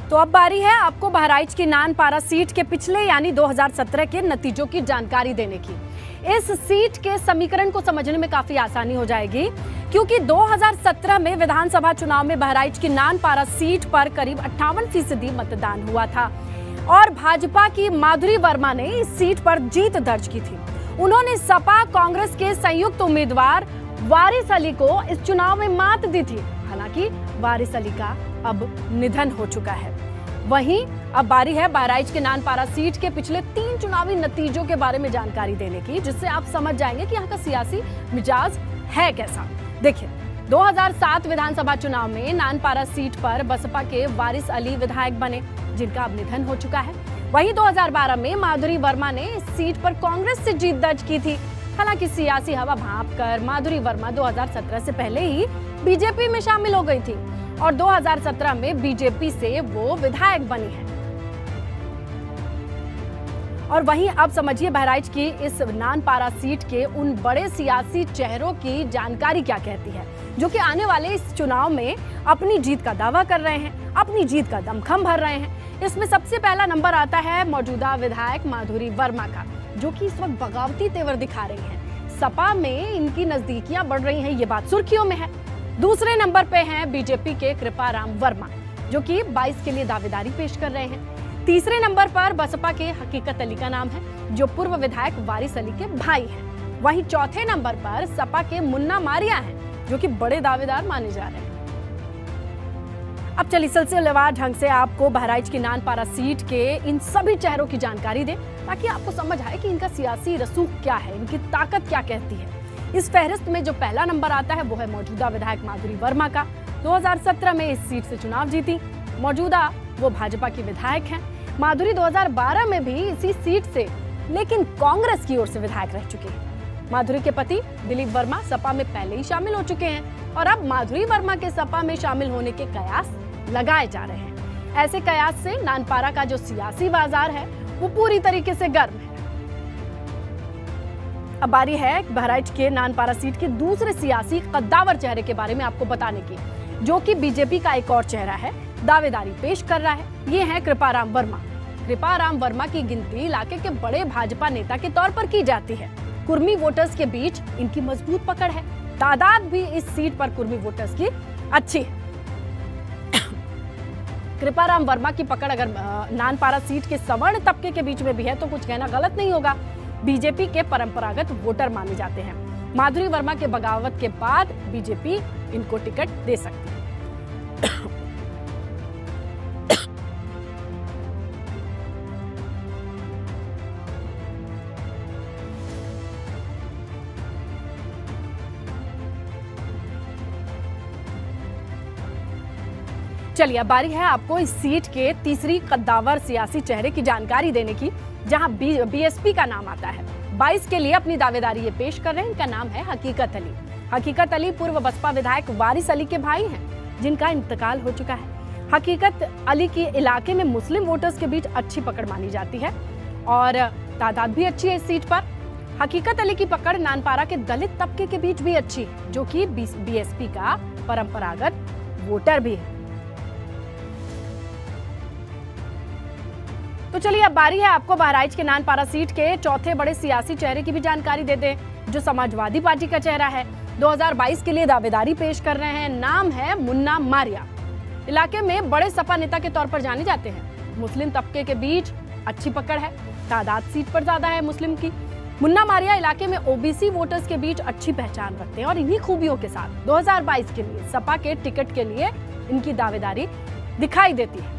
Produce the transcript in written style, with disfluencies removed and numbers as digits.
तो अब बारी है आपको बहराइच की नानपारा सीट के पिछले यानी 2017 के नतीजों की जानकारी देने की। इस सीट के समीकरण को समझने में काफी आसानी हो जाएगी, क्योंकि 2017 में विधानसभा चुनाव में बहराइच की नानपारा सीट पर करीब 58% मतदान हुआ था और भाजपा की माधुरी वर्मा ने इस सीट पर जीत दर्ज की थी। उन्होंने सपा कांग्रेस के संयुक्त उम्मीदवार वारिस अली को इस चुनाव में मात दी थी। हालांकि वारिस अली का अब निधन हो चुका है। वहीं अब बारी है बहराइच के नानपारा सीट के पिछले 3 चुनावी नतीजों के बारे में जानकारी देने की, जिससे आप समझ जाएंगे कि यहाँ का सियासी मिजाज है कैसा। देखिए, 2007 विधानसभा चुनाव में नानपारा सीट पर बसपा के वारिस अली विधायक बने, जिनका अब निधन हो चुका है। वहीं 2012 में माधुरी वर्मा ने इस सीट पर कांग्रेस से जीत दर्ज की थी। हालांकि सियासी हवा भांपकर माधुरी वर्मा 2017 से पहले ही बीजेपी में शामिल हो गई थी और 2017 में बीजेपी से वो विधायक बनी है। और वहीं अब समझिए बहराइच की इस नानपारा सीट के उन बड़े सियासी चेहरों की जानकारी क्या कहती है, जो कि आने वाले इस चुनाव में अपनी जीत का दावा कर रहे हैं, अपनी जीत का दमखम भर रहे हैं। इसमें सबसे पहला नंबर आता है मौजूदा विधायक माधुरी वर्मा का, जो कि इस वक्त बगावती तेवर दिखा रही हैं। सपा में इनकी नजदीकियां बढ़ रही हैं, ये बात सुर्खियों में है। दूसरे नंबर पे हैं बीजेपी के कृपाराम वर्मा, जो कि 22 के लिए दावेदारी पेश कर रहे हैं। तीसरे नंबर पर बसपा के हकीकत अली का नाम है, जो पूर्व विधायक वारिस अली के भाई हैं। वहीं चौथे नंबर पर सपा के मुन्ना मारिया हैं, जो कि बड़े दावेदार माने जा रहे हैं। अब चलिए सिलसिलेवार ढंग से आपको बहराइच की नानपारा सीट के इन सभी चेहरों की जानकारी दें, ताकि आपको समझ आए कि इनका सियासी रसूख क्या है, इनकी ताकत क्या कहती है। इस फहरिस्त में जो पहला नंबर आता है वो है मौजूदा विधायक माधुरी वर्मा का। 2017 में इस सीट से चुनाव जीती। मौजूदा वो भाजपा की विधायक हैं। माधुरी 2012 में भी इसी सीट से, लेकिन कांग्रेस की ओर से विधायक रह चुके हैं। माधुरी के पति दिलीप वर्मा सपा में पहले ही शामिल हो चुके हैं और अब माधुरी वर्मा के सपा में शामिल होने के कयास लगाए जा रहे हैं। ऐसे कयास से नानपारा का जो सियासी बाजार है वो पूरी तरीके से गर्म है। अब बारी है बहराइच के नानपारा सीट के दूसरे सियासी कद्दावर चेहरे के बारे में आपको बताने की, जो कि बीजेपी का एक और चेहरा है, दावेदारी पेश कर रहा है। ये है कृपाराम वर्मा। कृपाराम वर्मा की गिनती इलाके के बड़े भाजपा नेता के तौर पर की जाती है। कुर्मी वोटर्स के बीच इनकी मजबूत पकड़ है। तादाद भी इस सीट पर कुर्मी वोटर्स की अच्छी है। कृपाराम वर्मा की पकड़ अगर नानपारा सीट के सवर्ण तबके के बीच में भी है तो कुछ कहना गलत नहीं होगा। बीजेपी के परंपरागत वोटर माने जाते हैं। माधुरी वर्मा के बगावत के बाद बीजेपी इनको टिकट दे सकती है। चलिए अब बारी है आपको इस सीट के तीसरी कद्दावर सियासी चेहरे की जानकारी देने की, जहां बीएसपी का नाम आता है। 22 के लिए अपनी दावेदारी ये पेश कर रहे हैं। इनका नाम है हकीकत अली। हकीकत अली पूर्व बसपा विधायक वारिस अली के भाई हैं, जिनका इंतकाल हो चुका है। हकीकत अली की इलाके में मुस्लिम वोटर्स के बीच अच्छी पकड़ मानी जाती है और तादाद भी अच्छी है इस सीट पर। हकीकत अली की पकड़ नानपारा के दलित तबके के बीच भी अच्छी है, जो कि बीएसपी का परंपरागत वोटर भी है। तो चलिए अब बारी है आपको बहराइच के नानपारा सीट के चौथे बड़े सियासी चेहरे की भी जानकारी दे दें, जो समाजवादी पार्टी का चेहरा है। 2022 के लिए दावेदारी पेश कर रहे हैं। नाम है मुन्ना मारिया। इलाके में बड़े सपा नेता के तौर पर जाने जाते हैं। मुस्लिम तबके के बीच अच्छी पकड़ है। तादाद सीट पर ज्यादा है मुस्लिम की। मुन्ना मारिया इलाके में ओबीसी वोटर्स के बीच अच्छी पहचान रखते हैं और इन्हीं खूबियों के साथ 2022 के लिए सपा के टिकट के लिए इनकी दावेदारी दिखाई देती है।